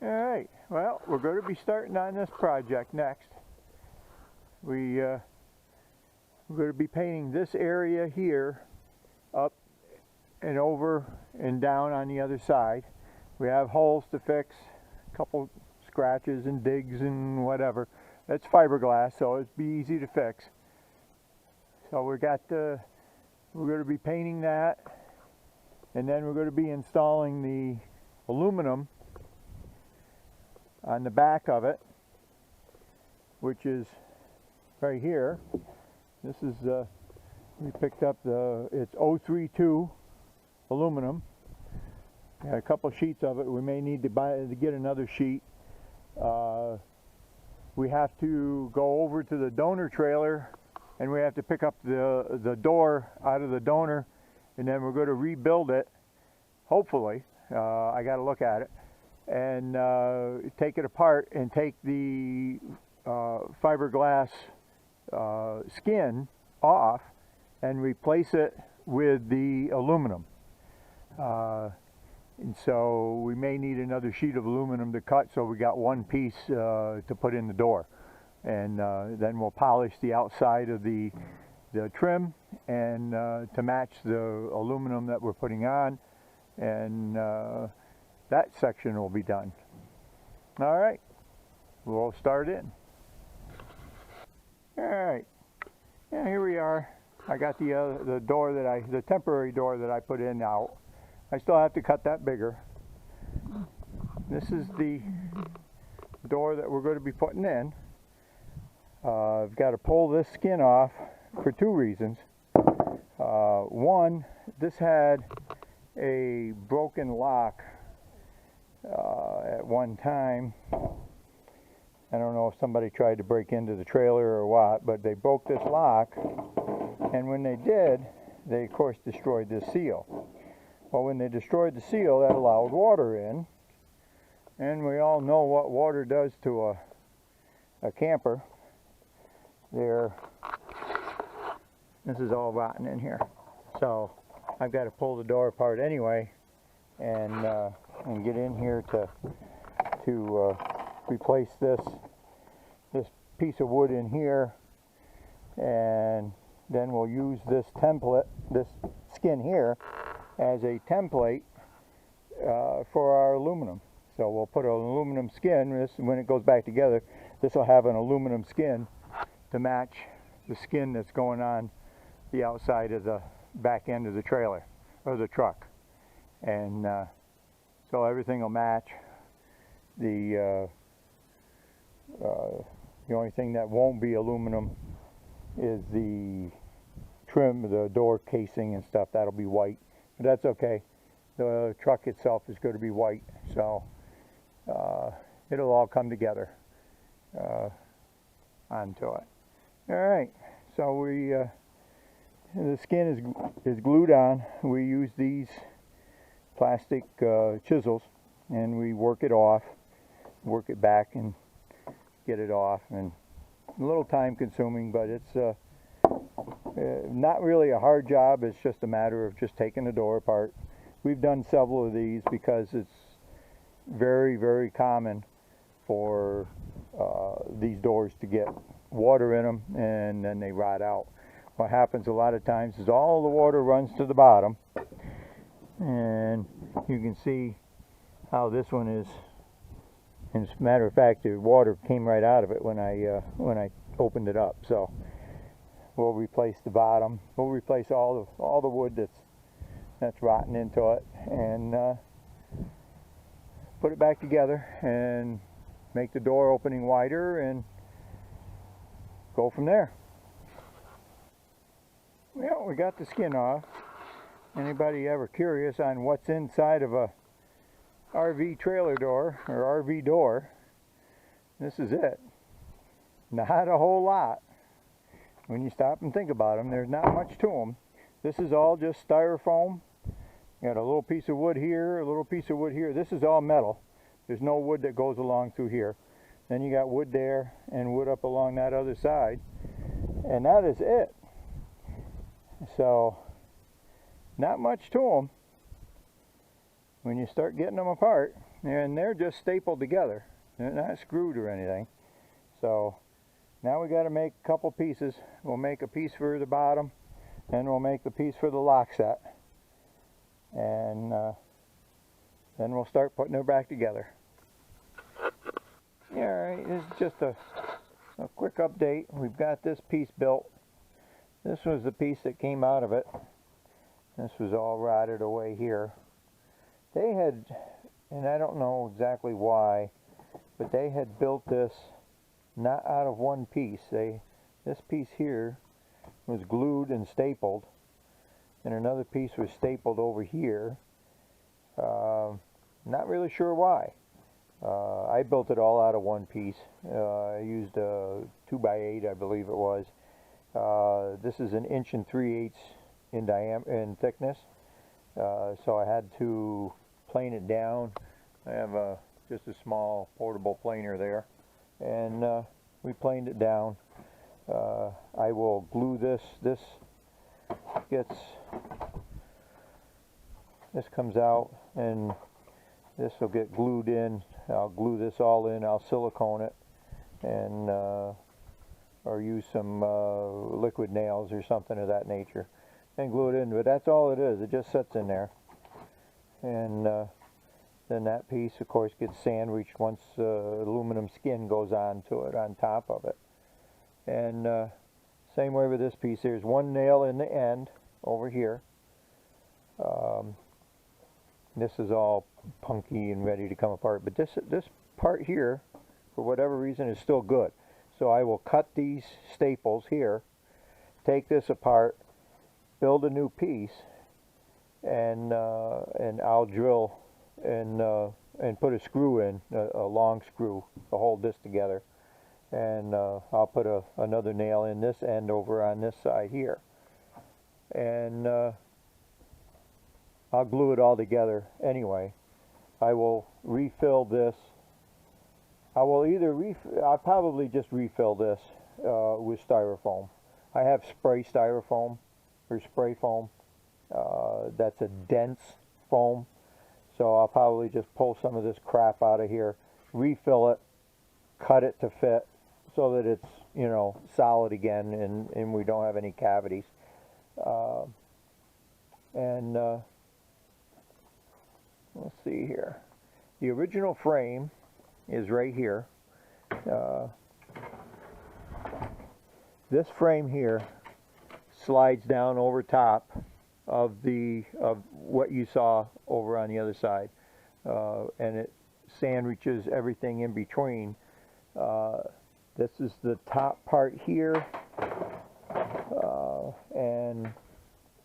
Alright, well, we're going to be starting on this project next. We're going to be painting this area here up and over and down on the other side. We have holes to fix, a couple scratches and digs and whatever. That's fiberglass, so it'd be easy to fix. So we're going to be painting that, and then we're going to be installing the aluminum on the back of it, which is right here. This is we picked up it's 032 aluminum. Got a couple sheets of it. We may need to get another sheet. We have to go over to the donor trailer, and we have to pick up the door out of the donor, and then we're going to rebuild it, hopefully. I got to look at it, and take it apart and take the fiberglass skin off and replace it with the aluminum. And so we may need another sheet of aluminum to cut, so we got one piece to put in the door. And then we'll polish the outside of the trim and to match the aluminum that we're putting on, and that section will be done. All right, we'll start in. All right, yeah, here we are. I got the door the temporary door that I put in out. I still have to cut that bigger. This is the door that we're going to be putting in. I've got to pull this skin off for two reasons. One, this had a broken lock at one time. I don't know if somebody tried to break into the trailer or what, but they broke this lock, and when they did, they of course destroyed this seal. Well, when they destroyed the seal, that allowed water in, and we all know what water does to a camper. This is all rotten in here, so I've got to pull the door apart anyway, and get in here to replace this piece of wood in here, and then we'll use this skin here as a template for our aluminum. So we'll put an aluminum skin. When it goes back together, this will have an aluminum skin to match the skin that's going on the outside of the back end of the trailer or the truck, and so everything will match. The only thing that won't be aluminum is the trim, the door casing and stuff. That'll be white, but that's okay. The truck itself is going to be white, so it'll all come together onto it. All right, so the skin is glued on. We use these plastic chisels, and we work it off, work it back and get it off, and a little time consuming, but it's not really a hard job. It's just a matter of just taking the door apart. We've done several of these because it's very, very common for these doors to get water in them, and then they rot out. What happens a lot of times is all the water runs to the bottom, and you can see how this one is. As a matter of fact, the water came right out of it when I opened it up. So we'll replace the bottom. We'll replace all the wood that's rotten into it, and put it back together and make the door opening wider and go from there. Well, we got the skin off. Anybody ever curious on what's inside of a RV trailer door or RV door? This is it. Not a whole lot. When you stop and think about them, there's not much to them. This is all just styrofoam. You got a little piece of wood here, a little piece of wood here. This is all metal. There's no wood that goes along through here. Then you got wood there and wood up along that other side, and that is it. So not much to them. When you start getting them apart, and they're just stapled together. They're not screwed or anything. So now we got to make a couple pieces. We'll make a piece for the bottom, and we'll make the piece for the lock set, and then we'll start putting it back together. Yeah, alright, this is just a quick update. We've got this piece built. This was the piece that came out of it. This was all rotted away here. They had, and I don't know exactly why, but they had built this not out of one piece. This piece here was glued and stapled, and another piece was stapled over here. Not really sure why. I built it all out of one piece. I used a 2x8, I believe it was. This is 1 3/8 in diameter in thickness, so I had to plane it down. I have just a small portable planer there, and we planed it down. I will glue this. This comes out, and this will get glued in. I'll glue this all in. I'll silicone it, and or use some liquid nails or something of that nature, and glue it in. But that's all it is. It just sits in there, and then that piece, of course, gets sandwiched once aluminum skin goes on to it, on top of it. And same way with this piece. There's one nail in the end over here. This is all punky and ready to come apart, but this part here, for whatever reason, is still good. So I will cut these staples here, take this apart, build a new piece, and I'll drill and put a screw in, a long screw, to hold this together, and I'll put another nail in this end over on this side here, and I'll glue it all together anyway. I will refill this. I'll probably just refill this with styrofoam. I have spray styrofoam, or spray foam. That's a dense foam. So I'll probably just pull some of this crap out of here, refill it, cut it to fit so that it's, you know, solid again, and we don't have any cavities. Let's see here. The original frame is right here. This frame here slides down over top of what you saw over on the other side, and it sandwiches everything in between. This is the top part here, and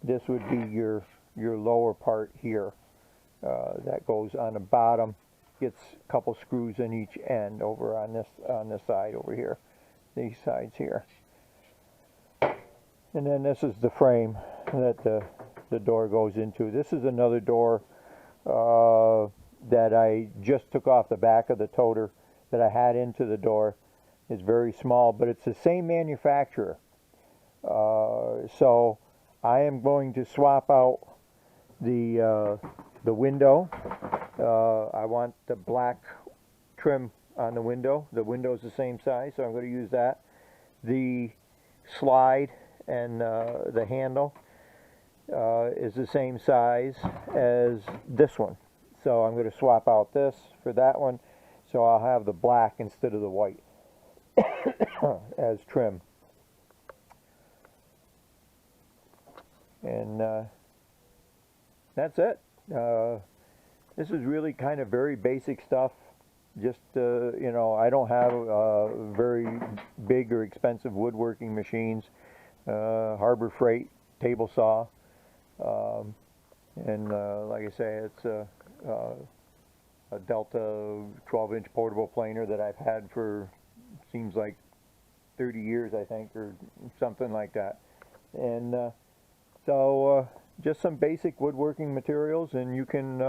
this would be your lower part here. That goes on the bottom, gets a couple screws in each end over on this side over here, these sides here. And then this is the frame that the door goes into. This is another door that I just took off the back of the Toter that I had into the door. It's very small, but it's the same manufacturer. So I am going to swap out the window. I want the black trim on the window. The window's the same size, so I'm going to use that. The slide and the handle is the same size as this one. So I'm going to swap out this for that one, so I'll have the black instead of the white as trim. And that's it. This is really kind of very basic stuff. Just, you know, I don't have very big or expensive woodworking machines. Harbor Freight table saw. And like I say, it's a Delta 12-inch portable planer that I've had for, seems like 30 years, I think, or something like that. And so just some basic woodworking materials, and you can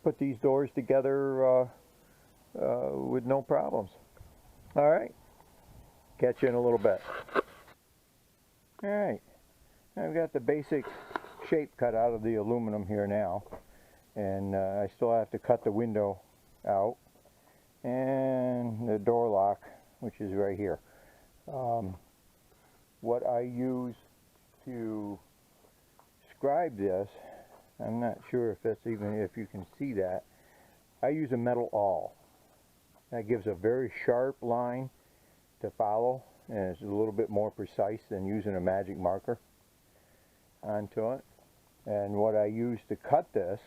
put these doors together with no problems. All right, catch you in a little bit. All right, I've got the basic shape cut out of the aluminum here now, and I still have to cut the window out and the door lock, which is right here. What I use to scribe this, I'm not sure if that's even, if you can see that, I use a metal awl. That gives a very sharp line to follow, and it's a little bit more precise than using a magic marker onto it. And what I use to cut this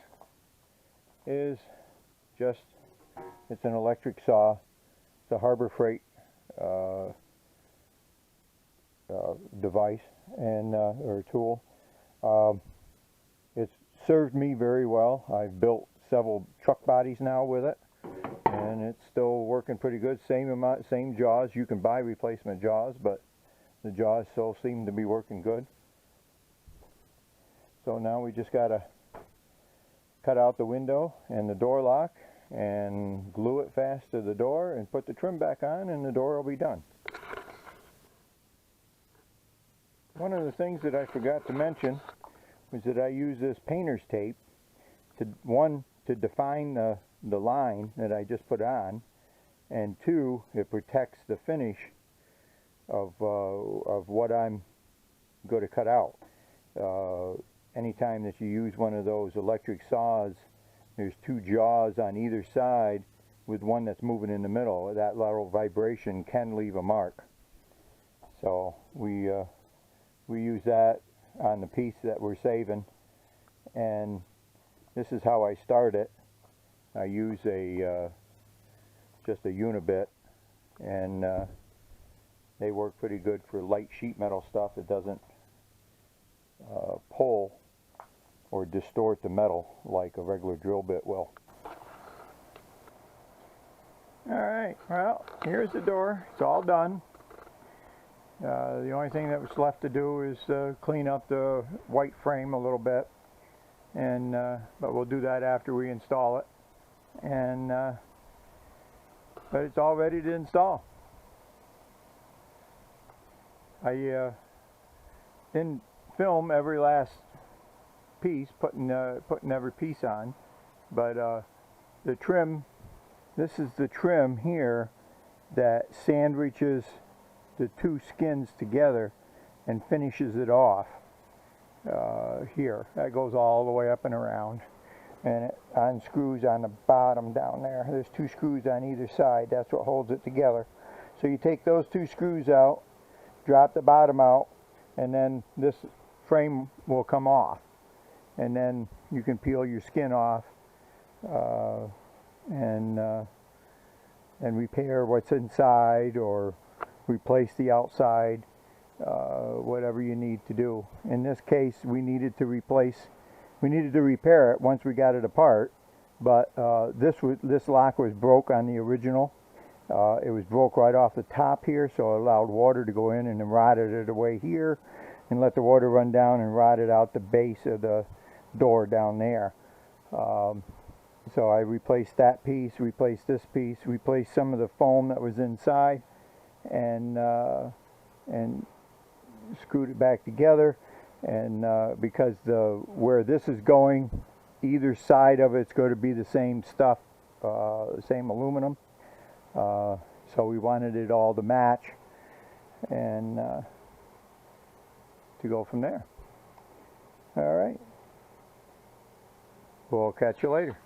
is just, it's an electric saw. It's a Harbor Freight device and or tool. It's served me very well. I've built several truck bodies now with it, and it's still working pretty good. Same jaws. You can buy replacement jaws, but the jaws still seem to be working good. So now we just got to cut out the window and the door lock and glue it fast to the door and put the trim back on, and the door will be done. One of the things that I forgot to mention was that I use this painter's tape to define the line that I just put on, and two, it protects the finish of what I'm going to cut out. Anytime that you use one of those electric saws, there's two jaws on either side with one that's moving in the middle. That little vibration can leave a mark. So we use that on the piece that we're saving, and this is how I start it. I use just a unibit, and they work pretty good for light sheet metal stuff. It doesn't pull or distort the metal like a regular drill bit will. Alright, well, here's the door. It's all done. The only thing that was left to do is clean up the white frame a little bit, and but we'll do that after we install it. And but it's all ready to install. I didn't film every last piece, putting every piece on, but the trim, this is the trim here that sandwiches the two skins together and finishes it off here. That goes all the way up and around, and it unscrews on the bottom down there. There's two screws on either side. That's what holds it together. So you take those two screws out, drop the bottom out, and then this frame will come off, and then you can peel your skin off and repair what's inside or replace the outside, whatever you need to do. In this case, we needed to repair it once we got it apart, but this lock was broke on the original. It was broke right off the top here, so it allowed water to go in and then rotted it away here, and let the water run down and rotted out the base of the door down there. So I replaced that piece, replaced this piece, replaced some of the foam that was inside, and screwed it back together. And because where this is going, either side of it's going to be the same stuff, the same aluminum. So we wanted it all to match, and to go from there. All right. We'll catch you later.